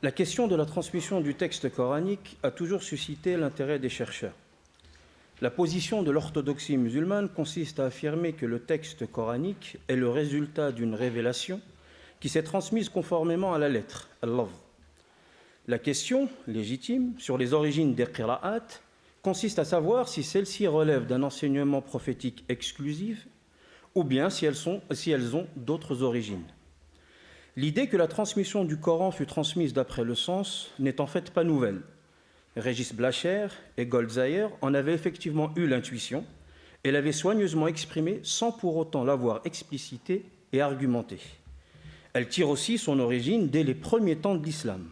La question de la transmission du texte coranique a toujours suscité l'intérêt des chercheurs. La position de l'orthodoxie musulmane consiste à affirmer que le texte coranique est le résultat d'une révélation qui s'est transmise conformément à la lettre, al-lafz. La question, légitime, sur les origines des qira'at consiste à savoir si celles-ci relèvent d'un enseignement prophétique exclusif ou bien si elles ont d'autres origines. L'idée que la transmission du Coran fut transmise d'après le sens n'est en fait pas nouvelle. Régis Blacher et Goldzayer en avaient effectivement eu l'intuition et l'avaient soigneusement exprimée sans pour autant l'avoir explicitée et argumentée. Elle tire aussi son origine dès les premiers temps de l'islam.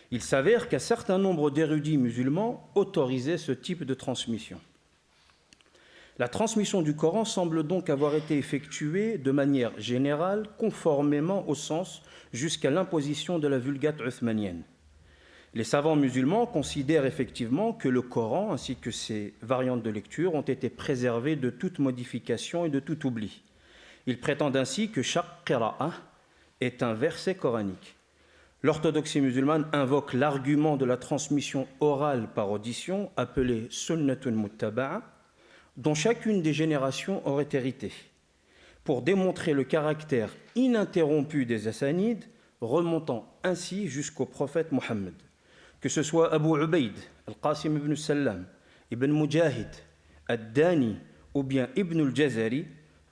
Il s'avère qu'un certain nombre d'érudits musulmans autorisaient ce type de transmission. La transmission du Coran semble donc avoir été effectuée de manière générale, conformément au sens, jusqu'à l'imposition de la Vulgate uthmanienne. Les savants musulmans considèrent effectivement que le Coran, ainsi que ses variantes de lecture, ont été préservés de toute modification et de tout oubli. Ils prétendent ainsi que chaque qira'a est un verset coranique. L'orthodoxie musulmane invoque l'argument de la transmission orale par audition, appelée sunnatun muttaba'a, dont chacune des générations aurait hérité, pour démontrer le caractère ininterrompu des Hassanides, remontant ainsi jusqu'au prophète Mohammed. Que ce soit Abu Ubaid, Al-Qasim ibn Sallam, Ibn Mujahid, Ad-Dani ou bien Ibn al-Jazari,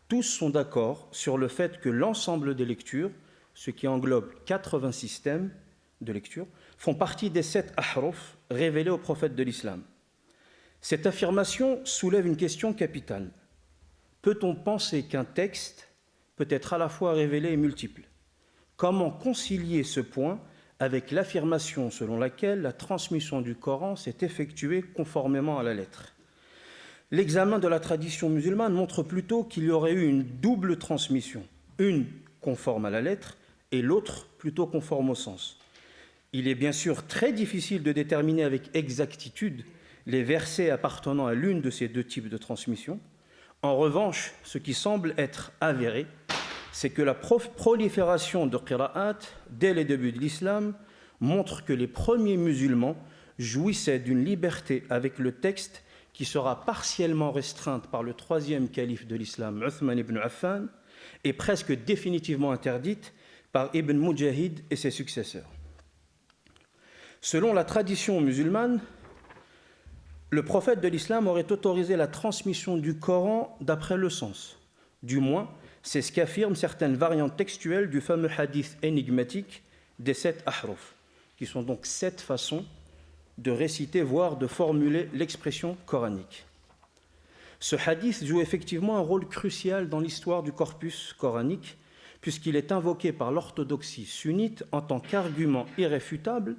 tous sont d'accord sur le fait que l'ensemble des lectures, ce qui englobe 80 systèmes de lecture, font partie des 7 ahruf révélés au prophète de l'islam. Cette affirmation soulève une question capitale. Peut-on penser qu'un texte peut être à la fois révélé et multiple ? Comment concilier ce point avec l'affirmation selon laquelle la transmission du Coran s'est effectuée conformément à la lettre ? L'examen de la tradition musulmane montre plutôt qu'il y aurait eu une double transmission, une conforme à la lettre et l'autre plutôt conforme au sens. Il est bien sûr très difficile de déterminer avec exactitude les versets appartenant à l'une de ces deux types de transmission. En revanche, ce qui semble être avéré, c'est que la prolifération de qira'at dès les débuts de l'islam montre que les premiers musulmans jouissaient d'une liberté avec le texte qui sera partiellement restreinte par le troisième calife de l'islam, Uthman ibn Affan, et presque définitivement interdite par Ibn Mujahid et ses successeurs. Selon la tradition musulmane, le prophète de l'islam aurait autorisé la transmission du Coran d'après le sens. Du moins, c'est ce qu'affirment certaines variantes textuelles du fameux hadith énigmatique des 7 ahruf, qui sont donc 7 façons de réciter, voire de formuler l'expression coranique. Ce hadith joue effectivement un rôle crucial dans l'histoire du corpus coranique, puisqu'il est invoqué par l'orthodoxie sunnite en tant qu'argument irréfutable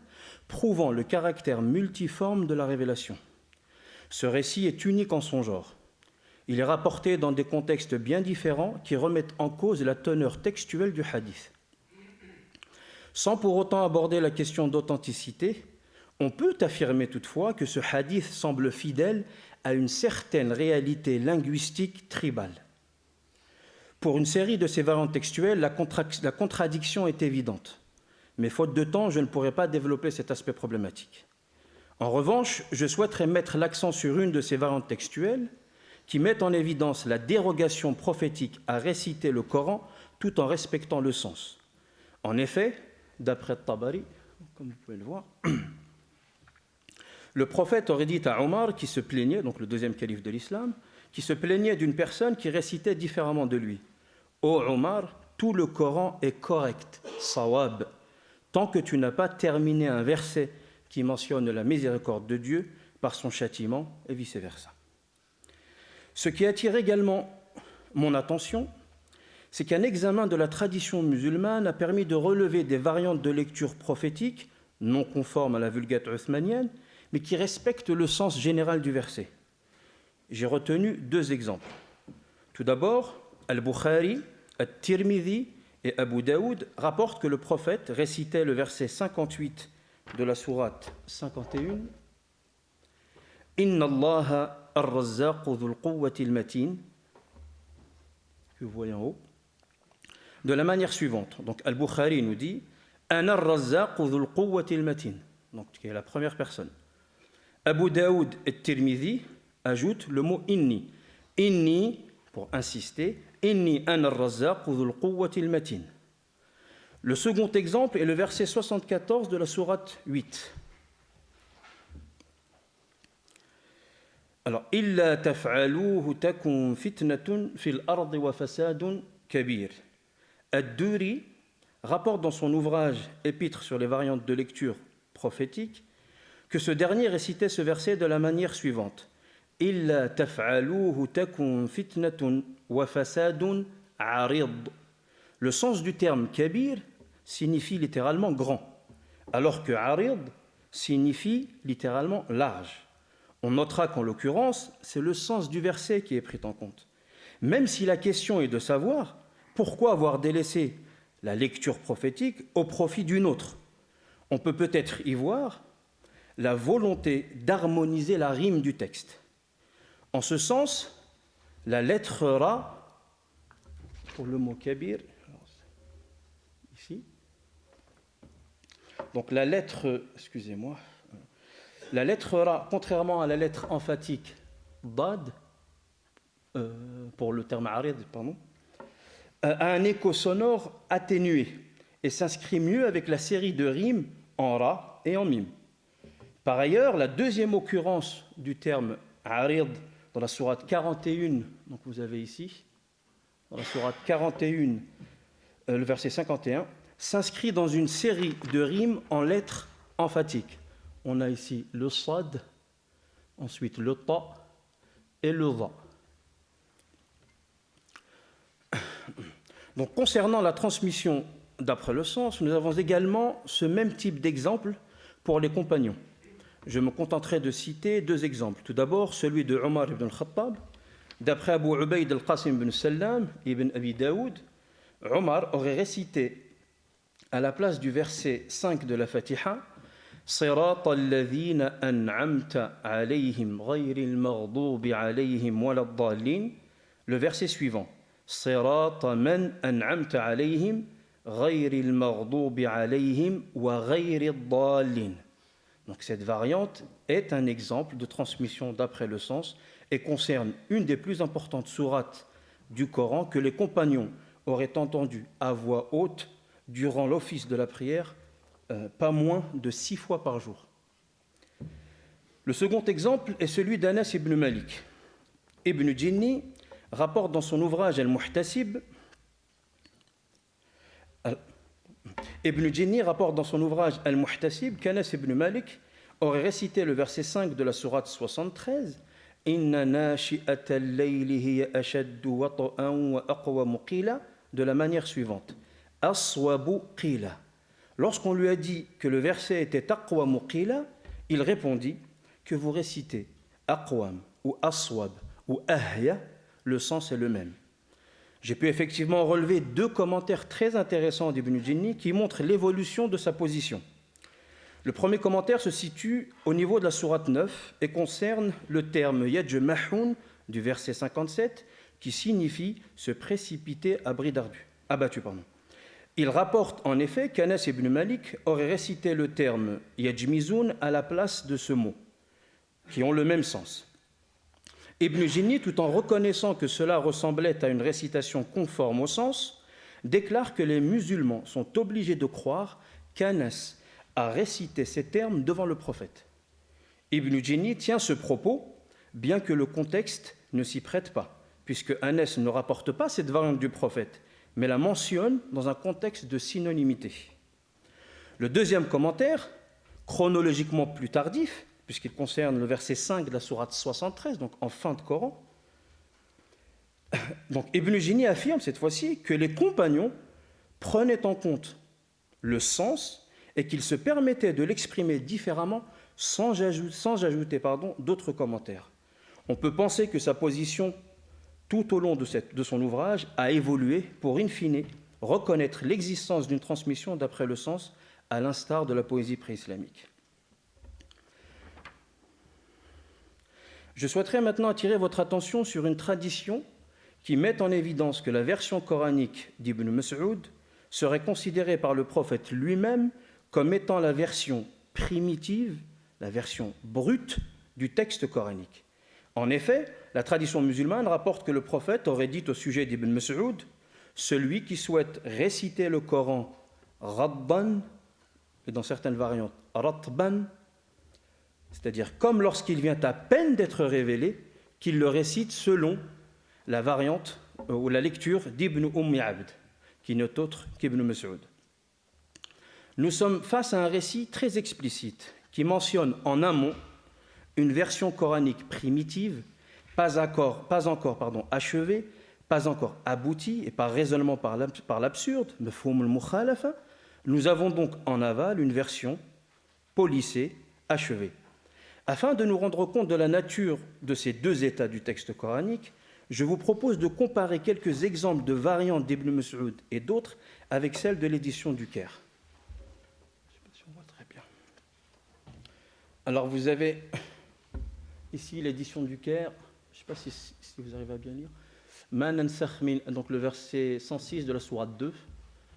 prouvant le caractère multiforme de la révélation. Ce récit est unique en son genre. Il est rapporté dans des contextes bien différents qui remettent en cause la teneur textuelle du hadith. Sans pour autant aborder la question d'authenticité, on peut affirmer toutefois que ce hadith semble fidèle à une certaine réalité linguistique tribale. Pour une série de ces variantes textuelles, la contradiction est évidente. Mais faute de temps, je ne pourrai pas développer cet aspect problématique. En revanche, je souhaiterais mettre l'accent sur une de ces variantes textuelles qui met en évidence la dérogation prophétique à réciter le Coran tout en respectant le sens. En effet, d'après Tabari, comme vous pouvez le voir, le prophète aurait dit à Omar, qui se plaignait, donc le deuxième calife de l'islam, qui se plaignait d'une personne qui récitait différemment de lui. « Ô Omar, tout le Coran est correct, sawab, tant que tu n'as pas terminé un verset qui mentionne la miséricorde de Dieu par son châtiment, et vice-versa. » Ce qui attire également mon attention, c'est qu'un examen de la tradition musulmane a permis de relever des variantes de lecture prophétique, non conformes à la Vulgate uthmanienne, mais qui respectent le sens général du verset. J'ai retenu 2 exemples. Tout d'abord, Al-Bukhari, At-Tirmidhi et Abu Daoud rapportent que le prophète récitait le verset 58 de la sourate 51 « Inna Allaha ar-razzaqu dhul quwwati al-matin » que vous voyez en haut, de la manière suivante. Donc Al-Bukhari nous dit Ana ar-Razzaq dhul quwwati al-matin. Donc, qui est la première personne. Abu Daoud et Tirmidhi ajoutent le mot inni. Inni, pour insister, inni ana ar-Razzaq dhul quwwati al-matin. Le second exemple est le verset 74 de la sourate 8. Alors, illa taf'aluhu takun fitnatun fil ardi wa fasadun kabir. Ad-Duri rapporte dans son ouvrage Épître sur les variantes de lecture prophétique que ce dernier récitait ce verset de la manière suivante. Illa taf'aluhu takun fitnatun wa fasadun arid. Le sens du terme kabir signifie littéralement grand, alors que arid signifie littéralement large. On notera qu'en l'occurrence, c'est le sens du verset qui est pris en compte. Même si la question est de savoir pourquoi avoir délaissé la lecture prophétique au profit d'une autre, on peut peut-être y voir la volonté d'harmoniser la rime du texte. En ce sens, la lettre Ra, pour le mot kabir, ici, donc la lettre, la lettre Ra, contrairement à la lettre emphatique Dad, pour le terme arid, pardon, a un écho sonore atténué et s'inscrit mieux avec la série de rimes en Ra et en Mim. Par ailleurs, la deuxième occurrence du terme arid dans la sourate 41, donc vous avez ici, dans la sourate 41, le verset 51, s'inscrit dans une série de rimes en lettres emphatiques. On a ici le sad, ensuite le ta et le dha. Donc, concernant la transmission d'après le sens, nous avons également ce même type d'exemple pour les compagnons. Je me contenterai de citer deux exemples. Tout d'abord, celui de Omar ibn al-Khattab. D'après Abu Ubayd al-Qasim ibn Sallam ibn Abi Daoud, Omar aurait récité à la place du verset 5 de la Fatiha صراط الذين أنعمت عليهم غير المغضوب عليهم ولا الضالين, le verset suivant صراط من أنعمت عليهم غير المغضوب عليهم وغير الضالين. Donc cette variante est un exemple de transmission d'après le sens et concerne une des plus importantes sourates du Coran que les compagnons auraient entendu à voix haute durant l'office de la prière, pas moins de 6 fois par jour. Le second exemple est celui d'Anas ibn Malik. Ibn Jinni rapporte dans son ouvrage Al-Muhtasib qu'Anas ibn Malik aurait récité le verset 5 de la sourate 73 Inna nashi'ata al-layli hiya ashaddu wat'an wa aqwamu qila, de la manière suivante Aswabu qila. Lorsqu'on lui a dit que le verset était aqwamu qila, il répondit que vous récitez aqwam ou aswab ou ahya, le sens est le même. J'ai pu effectivement relever deux commentaires très intéressants d'Ibn Jinni qui montrent l'évolution de sa position. Le premier commentaire se situe au niveau de la sourate 9 et concerne le terme yajmahun du verset 57 qui signifie se précipiter abattu. Il rapporte en effet qu'Anas ibn Malik aurait récité le terme yajmizun à la place de ce mot, qui ont le même sens. Ibn Jinni, tout en reconnaissant que cela ressemblait à une récitation conforme au sens, déclare que les musulmans sont obligés de croire qu'Anas a récité ces termes devant le prophète. Ibn Jinni tient ce propos, bien que le contexte ne s'y prête pas, puisque Anas ne rapporte pas cette variante du prophète, mais la mentionne dans un contexte de synonymité. Le deuxième commentaire, chronologiquement plus tardif, puisqu'il concerne le verset 5 de la sourate 73, donc en fin de Coran. Donc Ibn Jinni affirme cette fois-ci que les compagnons prenaient en compte le sens et qu'ils se permettaient de l'exprimer différemment sans ajouter d'autres commentaires. On peut penser que sa position tout au long de son ouvrage a évolué pour, in fine, reconnaître l'existence d'une transmission d'après le sens, à l'instar de la poésie pré-islamique. Je souhaiterais maintenant attirer votre attention sur une tradition qui met en évidence que la version coranique d'Ibn Mas'ud serait considéré par le prophète lui-même comme étant la version primitive, la version brute du texte coranique. En effet, la tradition musulmane rapporte que le prophète aurait dit au sujet d'Ibn Mas'ud, celui qui souhaite réciter le Coran radban, et dans certaines variantes ratban, c'est-à-dire comme lorsqu'il vient à peine d'être révélé, qu'il le récite selon la variante ou la lecture d'Ibn Abd, qui n'est autre qu'Ibn Mas'ud. Nous sommes face à un récit très explicite qui mentionne en amont une version coranique primitive, pas encore achevée, pas encore aboutie, et par raisonnement par l'absurde, mafhoum al-mukhalafa, nous avons donc en aval une version polissée, achevée. Afin de nous rendre compte de la nature de ces deux états du texte coranique, je vous propose de comparer quelques exemples de variantes d'Ibn Mas'ud et d'autres avec celles de l'édition du Caire. Je ne sais pas si on voit très bien. Alors vous avez ici l'édition du Caire, je ne sais pas si vous arrivez à bien lire. Ma nansakh min, donc le verset 106 de la sourate 2.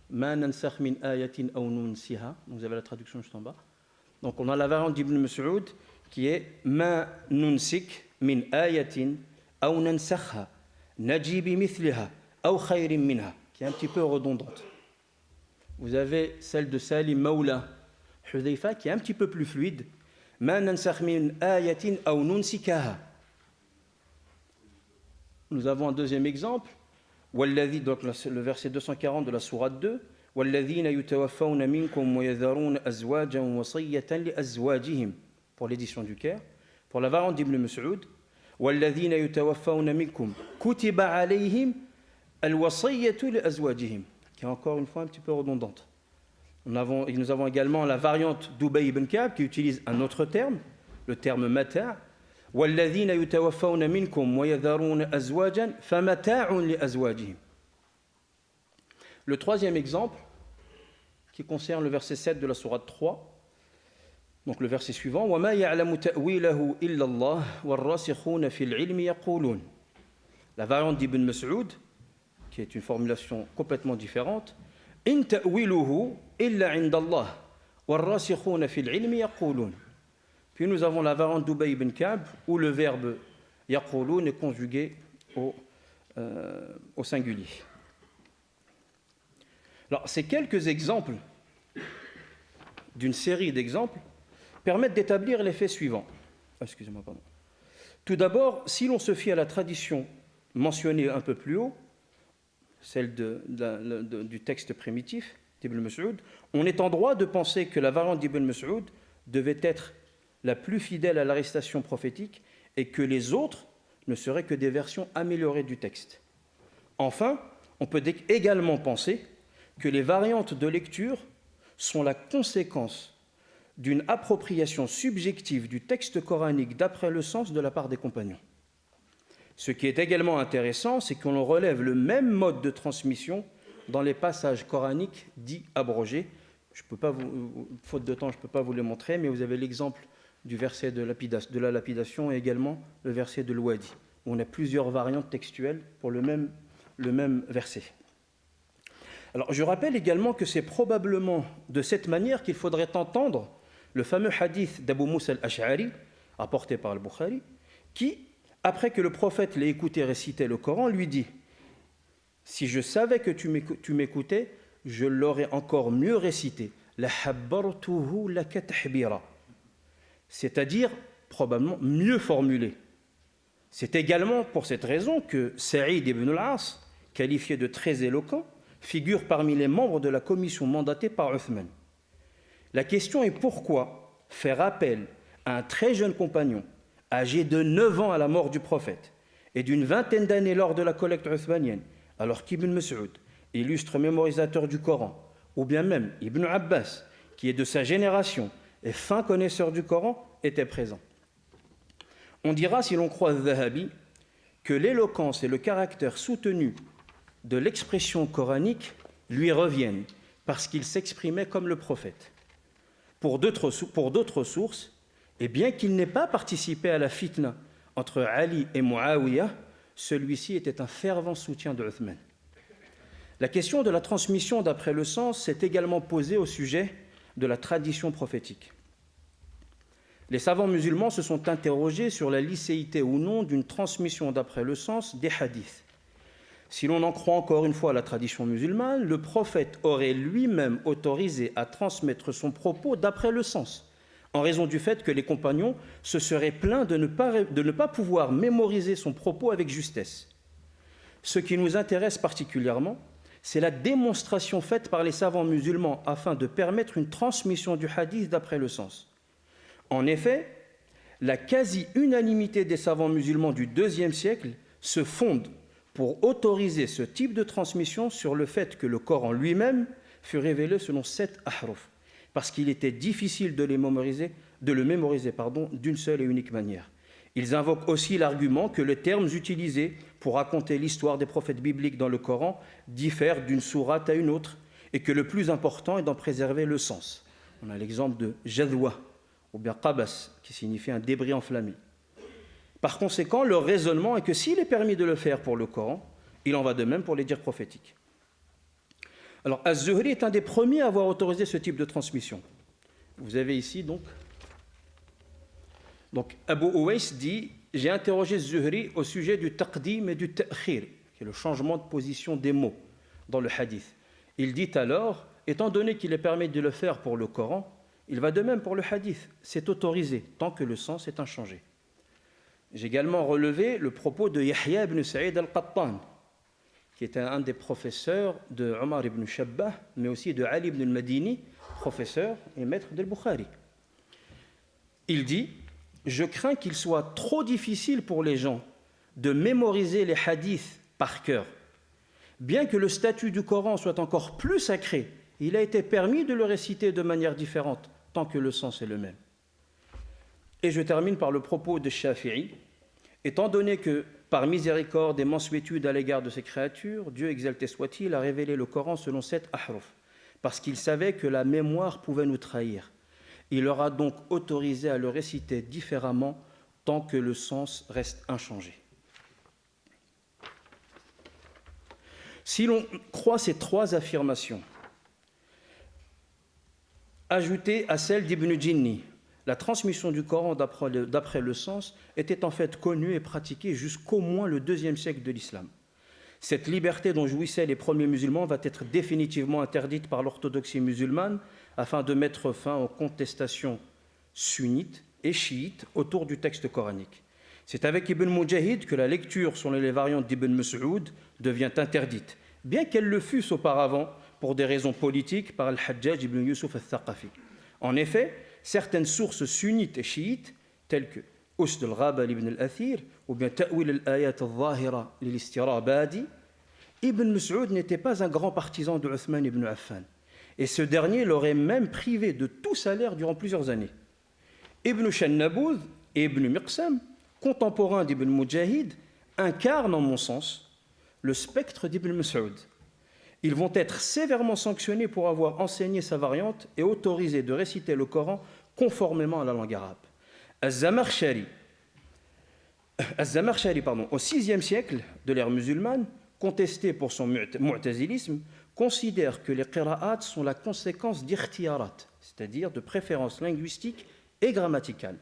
Ma nansakh min ayatin aw nunsiha. Donc vous avez la traduction juste en bas. Donc on a la variante d'Ibn Mas'ud qui est Ma nunsik min ayatin aw nansakha naji bi mithliha aw khayrin minha, qui est un petit peu redondante. Vous avez celle de Salim Maula Hudhayfa qui est un petit peu plus fluide. Ma nansakh min ayatin aw nunsikaha. Nous avons un deuxième exemple, donc le verset 240 de la sourate 2, وَالَّذِينَ يُتَوَفَّوْنَ مِنْكُمْ وَيَذَرُونَ أَزْوَاجًا وَصِيَّةً لِأَزْوَاجِهِمْ, pour l'édition du Caire. Pour la variante d'Ibn Mas'ud, وَالَّذِينَ يُتَوَفَّوْنَ مِنْكُمْ كُتِبَ عَلَيْهِمْ الْوَصِيَّةُ لِأَزْوَاجِهِمْ, qui est encore une fois un petit peu redondante. Nous avons également la variante d'Ubay ibn Ka'b qui utilise un autre terme, le terme mata'. وَالَّذِينَ يُتَوَفَّوْنَ مِنْكُمْ وَيَذَرُونَ أَزْوَاجًا فَمَتَاعٌ لِأَزْوَاجِهِمْ. Le troisième exemple, qui concerne le verset 7 de la sourate 3, donc le verset suivant, وَمَا يَعْلَمُ تَأْوِيلَهُ إِلَّا اللَّهُ وَالرَّاسِخُونَ فِي الْعِلْمِ يَقُولُونَ. La variante d'Ibn Mas'ud, qui est une formulation complètement différente, إِن تَأْوِيلُهُ إِلَّا عِنْدَ اللَّهِ وَالرَّاسِخُونَ فِي الْعِلْمِ يَقُولُونَ. Puis nous avons la variante d'Ubay ibn Ka'b, où le verbe yaqulun est conjugué au singulier. Alors, ces quelques exemples, d'une série d'exemples, permettent d'établir les faits suivants. Excusez-moi, pardon. Tout d'abord, si l'on se fie à la tradition mentionnée un peu plus haut, celle du texte primitif d'Ibn Mas'ud, on est en droit de penser que la variante d'Ibn Mas'ud devait être la plus fidèle à l'arrestation prophétique et que les autres ne seraient que des versions améliorées du texte. Enfin, on peut également penser que les variantes de lecture sont la conséquence d'une appropriation subjective du texte coranique d'après le sens de la part des compagnons. Ce qui est également intéressant, c'est qu'on relève le même mode de transmission dans les passages coraniques dits abrogés. Faute de temps, je ne peux pas vous les montrer, mais vous avez l'exemple du verset de la lapidation et également le verset de l'Ouadi, où on a plusieurs variantes textuelles pour le même verset. Alors, je rappelle également que c'est probablement de cette manière qu'il faudrait entendre le fameux hadith d'Abu Moussa al-Ash'ari, rapporté par al-Bukhari, qui, après que le prophète l'ait écouté réciter le Coran, lui dit « Si je savais que tu m'écoutais, je l'aurais encore mieux récité. La habbartuhu laka tahbira » c'est-à-dire probablement mieux formulé. C'est également pour cette raison que Saïd ibn al-As, qualifié de très éloquent, figure parmi les membres de la commission mandatée par Uthman. La question est pourquoi faire appel à un très jeune compagnon, âgé de 9 ans à la mort du prophète et d'une vingtaine d'années lors de la collecte uthmanienne, alors qu'Ibn Mas'ud, illustre mémorisateur du Coran, ou bien même Ibn Abbas, qui est de sa génération et fin connaisseur du Coran, était présent. On dira, si l'on croit Zahabi, que l'éloquence et le caractère soutenu de l'expression coranique lui reviennent parce qu'il s'exprimait comme le prophète. Pour d'autres sources, et bien qu'il n'ait pas participé à la fitna entre Ali et Muawiyah, celui-ci était un fervent soutien de Uthman. La question de la transmission d'après le sens s'est également posée au sujet de la tradition prophétique. Les savants musulmans se sont interrogés sur la licéité ou non d'une transmission d'après le sens des hadiths. Si l'on en croit encore une fois à la tradition musulmane, le prophète aurait lui-même autorisé à transmettre son propos d'après le sens, en raison du fait que les compagnons se seraient plaints de ne pas pouvoir mémoriser son propos avec justesse. Ce qui nous intéresse particulièrement, c'est la démonstration faite par les savants musulmans afin de permettre une transmission du hadith d'après le sens. En effet, la quasi-unanimité des savants musulmans du IIe siècle se fonde pour autoriser ce type de transmission sur le fait que le Coran lui-même fut révélé selon 7 ahruf, parce qu'il était difficile de le mémoriser d'une seule et unique manière. Ils invoquent aussi l'argument que les termes utilisés pour raconter l'histoire des prophètes bibliques dans le Coran diffèrent d'une sourate à une autre et que le plus important est d'en préserver le sens. On a l'exemple de jadwa ou bien qabas qui signifie un débris enflammé. Par conséquent, leur raisonnement est que s'il est permis de le faire pour le Coran, il en va de même pour les dires prophétiques. Alors, Az-Zuhri est un des premiers à avoir autorisé ce type de transmission. Vous avez ici donc Abu Uwais dit « J'ai interrogé Zuhri au sujet du taqdim et du ta'khir, qui est le changement de position des mots dans le hadith. Il dit alors, étant donné qu'il est permis de le faire pour le Coran, il va de même pour le hadith, c'est autorisé, tant que le sens est inchangé. » J'ai également relevé le propos de Yahya ibn Sa'id al-Qattan, qui était un des professeurs de Omar ibn Shabbah, mais aussi de Ali ibn al-Madini, professeur et maître del-Bukhari. Il dit « Je crains qu'il soit trop difficile pour les gens de mémoriser les hadiths par cœur. Bien que le statut du Coran soit encore plus sacré, il a été permis de le réciter de manière différente, tant que le sens est le même. » Et je termine par le propos de Shafi'i. Étant donné que, par miséricorde et mansuétude à l'égard de ses créatures, Dieu exalté soit-il a révélé le Coran selon 7 ahruf, parce qu'il savait que la mémoire pouvait nous trahir. Il leur a donc autorisé à le réciter différemment tant que le sens reste inchangé. Si l'on croit ces trois affirmations, ajoutées à celle d'Ibn Jinni, la transmission du Coran d'après le sens était en fait connue et pratiquée jusqu'au moins le IIe siècle de l'islam. Cette liberté dont jouissaient les premiers musulmans va être définitivement interdite par l'orthodoxie musulmane afin de mettre fin aux contestations sunnites et chiites autour du texte coranique. C'est avec Ibn Mujahid que la lecture selon les variantes d'Ibn Mas'ud devient interdite, bien qu'elle le fût auparavant pour des raisons politiques par Al-Hajjaj ibn Yusuf al-Thaqafi. En effet, certaines sources sunnites et chiites, telles que Usd al-Ghaba ibn al-Athir ou bien Ta'wil al-Ayat al-Zahira lil-Istirabadi, Ibn Mas'ud n'était pas un grand partisan de Uthman ibn Affan, et ce dernier l'aurait même privé de tout salaire durant plusieurs années. Ibn Shannaboud et Ibn Miqsam, contemporains d'Ibn Mujahid, incarnent, en mon sens, le spectre d'Ibn Mas'ud. Ils vont être sévèrement sanctionnés pour avoir enseigné sa variante et autorisés de réciter le Coran conformément à la langue arabe. Az-Zamakhshari, au VIe siècle de l'ère musulmane, contesté pour son mu'tazilisme, considère que les qira'at sont la conséquence d'irtiyarat, c'est-à-dire de préférences linguistiques et grammaticales.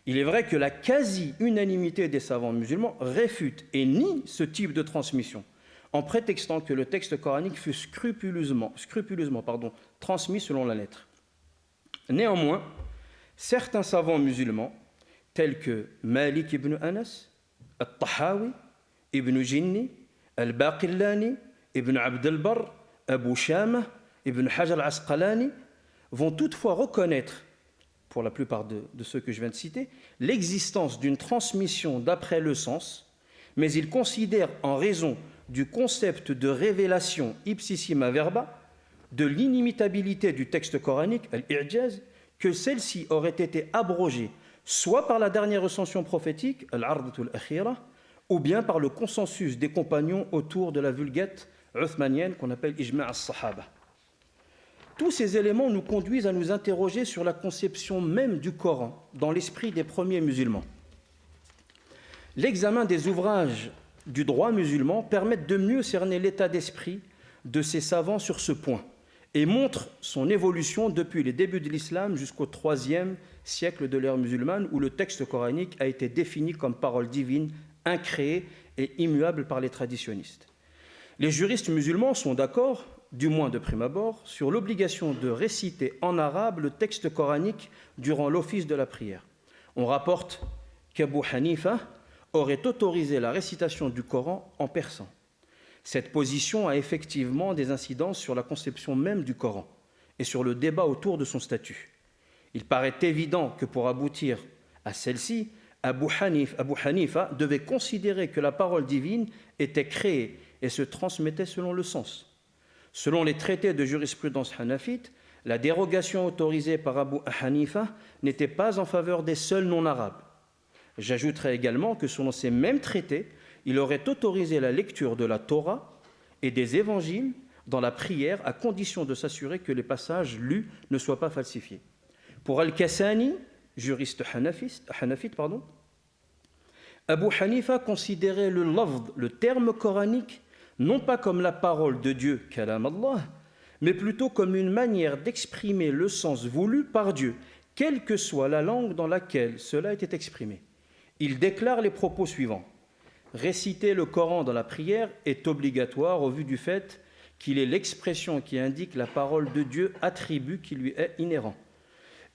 Il est vrai que la quasi-unanimité des savants musulmans réfute et nie ce type de transmission, en prétextant que le texte coranique fut scrupuleusement transmis selon la lettre. Néanmoins, certains savants musulmans, tels que Malik ibn Anas, Al-Tahawi, Ibn Jinni, Al-Baqillani, Ibn Abd al-Barr, Abu Shama, Ibn Hajar al-Asqalani, vont toutefois reconnaître, pour la plupart de ceux que je viens de citer, l'existence d'une transmission d'après le sens, mais ils considèrent en raison du concept de révélation ipsissima verba, de l'inimitabilité du texte coranique, al-i'jaz, que celle-ci aurait été abrogée soit par la dernière recension prophétique, al-'ardatul akhira, ou bien par le consensus des compagnons autour de la vulgate uthmanienne qu'on appelle ijma' as-sahaba. Tous ces éléments nous conduisent à nous interroger sur la conception même du Coran dans l'esprit des premiers musulmans. L'examen des ouvrages du droit musulman permet de mieux cerner l'état d'esprit de ses savants sur ce point et montre son évolution depuis les débuts de l'islam jusqu'au IIIe siècle de l'ère musulmane, où le texte coranique a été défini comme parole divine, incréée et immuable par les traditionnistes. Les juristes musulmans sont d'accord, du moins de prime abord, sur l'obligation de réciter en arabe le texte coranique durant l'office de la prière. On rapporte qu'Abu Hanifa aurait autorisé la récitation du Coran en persan. Cette position a effectivement des incidences sur la conception même du Coran et sur le débat autour de son statut. Il paraît évident que pour aboutir à celle-ci, Abu Hanifa devait considérer que la parole divine était créée et se transmettait selon le sens. Selon les traités de jurisprudence hanafite, la dérogation autorisée par Abu Hanifa n'était pas en faveur des seuls non-arabes. J'ajouterai également que selon ces mêmes traités, il aurait autorisé la lecture de la Torah et des évangiles dans la prière à condition de s'assurer que les passages lus ne soient pas falsifiés. Pour Al-Kassani, juriste hanafite, Abu Hanifa considérait le lafz, le terme coranique, non pas comme la parole de Dieu, kalam Allah, mais plutôt comme une manière d'exprimer le sens voulu par Dieu, quelle que soit la langue dans laquelle cela était exprimé. Il déclare les propos suivants. Réciter le Coran dans la prière est obligatoire au vu du fait qu'il est l'expression qui indique la parole de Dieu, attribut qui lui est inhérent,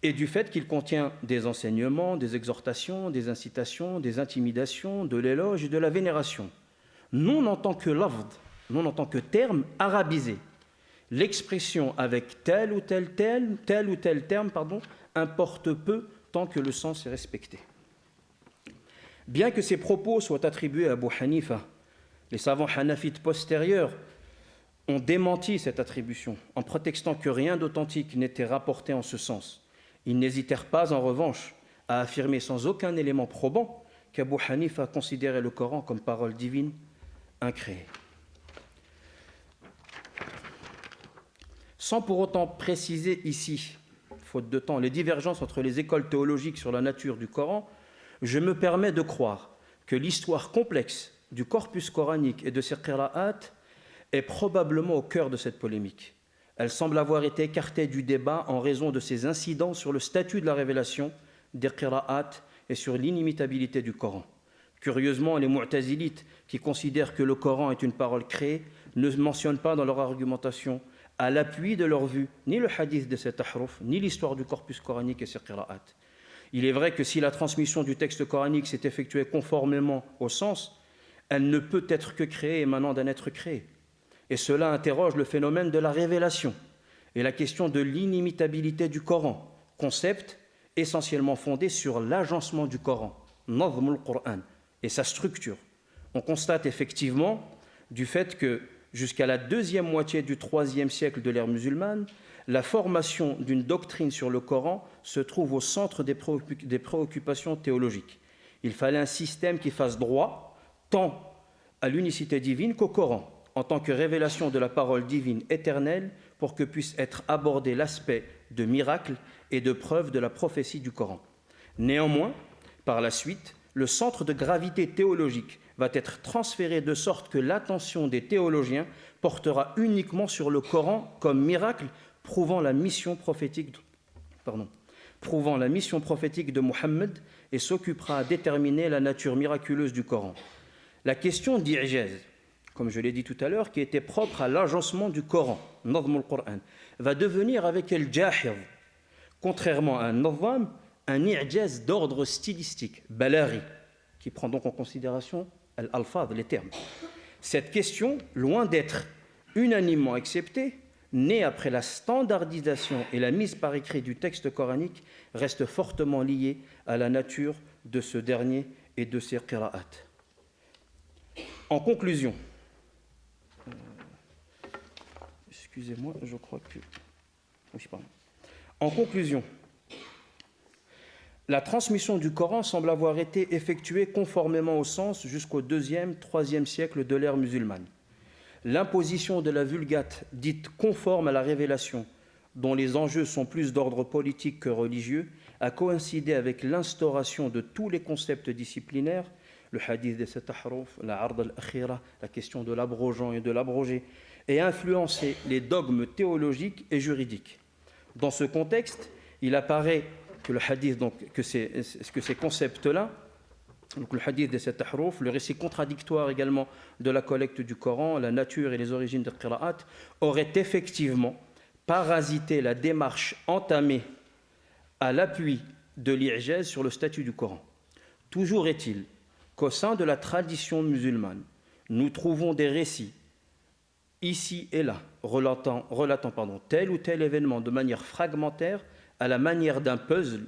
et du fait qu'il contient des enseignements, des exhortations, des incitations, des intimidations, de l'éloge et de la vénération, non en tant que lafz, non en tant que terme arabisé. L'expression avec tel ou tel terme, importe peu tant que le sens est respecté. Bien que ces propos soient attribués à Abu Hanifa, les savants hanafites postérieurs ont démenti cette attribution en prétextant que rien d'authentique n'était rapporté en ce sens. Ils n'hésitèrent pas, en revanche, à affirmer sans aucun élément probant qu'Abu Hanifa considérait le Coran comme parole divine incréée. Sans pour autant préciser ici, faute de temps, les divergences entre les écoles théologiques sur la nature du Coran, je me permets de croire que l'histoire complexe du corpus coranique et de ses qira'at est probablement au cœur de cette polémique. Elle semble avoir été écartée du débat en raison de ses incidents sur le statut de la révélation, des qira'at et sur l'inimitabilité du Coran. Curieusement, les mu'tazilites, qui considèrent que le Coran est une parole créée, ne mentionnent pas dans leur argumentation, à l'appui de leur vue, ni le hadith de cet ahruf, ni l'histoire du corpus coranique et ses qira'at. Il est vrai que si la transmission du texte coranique s'est effectuée conformément au sens, elle ne peut être que créée émanant d'un être créé. Et cela interroge le phénomène de la révélation et la question de l'inimitabilité du Coran, concept essentiellement fondé sur l'agencement du Coran, Nazm al-Qur'an, et sa structure. On constate effectivement du fait que jusqu'à la deuxième moitié du IIIe siècle de l'ère musulmane, la formation d'une doctrine sur le Coran se trouve au centre des préoccupations théologiques. Il fallait un système qui fasse droit tant à l'unicité divine qu'au Coran, en tant que révélation de la parole divine éternelle, pour que puisse être abordé l'aspect de miracle et de preuve de la prophétie du Coran. Néanmoins, par la suite, le centre de gravité théologique va être transféré de sorte que l'attention des théologiens portera uniquement sur le Coran comme miracle prouvant la mission prophétique de Mohammed et s'occupera à déterminer la nature miraculeuse du Coran. La question d'Ijaz, comme je l'ai dit tout à l'heure, qui était propre à l'agencement du Coran, Nazm al-Qur'an, va devenir avec el-Jahir, contrairement à un Nazm, un Ijaz d'ordre stylistique, balaghi, qui prend donc en considération al-alfaz, les termes. Cette question, loin d'être unanimement acceptée, née après la standardisation et la mise par écrit du texte coranique, reste fortement liée à la nature de ce dernier et de ses qira'at. En conclusion, excusez-moi, je crois que... Oui, pardon. En conclusion, la transmission du Coran semble avoir été effectuée conformément au sens jusqu'au IIe, IIIe siècle de l'ère musulmane. L'imposition de la Vulgate dite conforme à la révélation, dont les enjeux sont plus d'ordre politique que religieux, a coïncidé avec l'instauration de tous les concepts disciplinaires, le hadith des sept ahruf, la ard al-akhira, la question de l'abrogeant et de l'abrogé, et influencer les dogmes théologiques et juridiques. Dans ce contexte, il apparaît que le hadith, donc, que ces concepts-là, donc le hadith des 7 ahruf, le récit contradictoire également de la collecte du Coran, la nature et les origines de qira'at, auraient effectivement parasité la démarche entamée à l'appui de l'I'jaz sur le statut du Coran. Toujours est-il qu'au sein de la tradition musulmane, nous trouvons des récits, ici et là, relatant tel ou tel événement de manière fragmentaire, à la manière d'un puzzle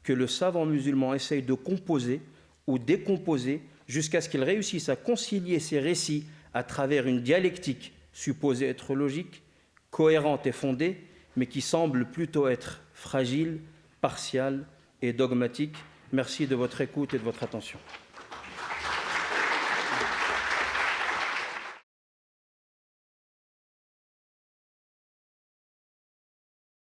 que le savant musulman essaye de composer ou décomposer jusqu'à ce qu'il réussisse à concilier ces récits à travers une dialectique supposée être logique, cohérente et fondée, mais qui semble plutôt être fragile, partiale et dogmatique. Merci de votre écoute et de votre attention.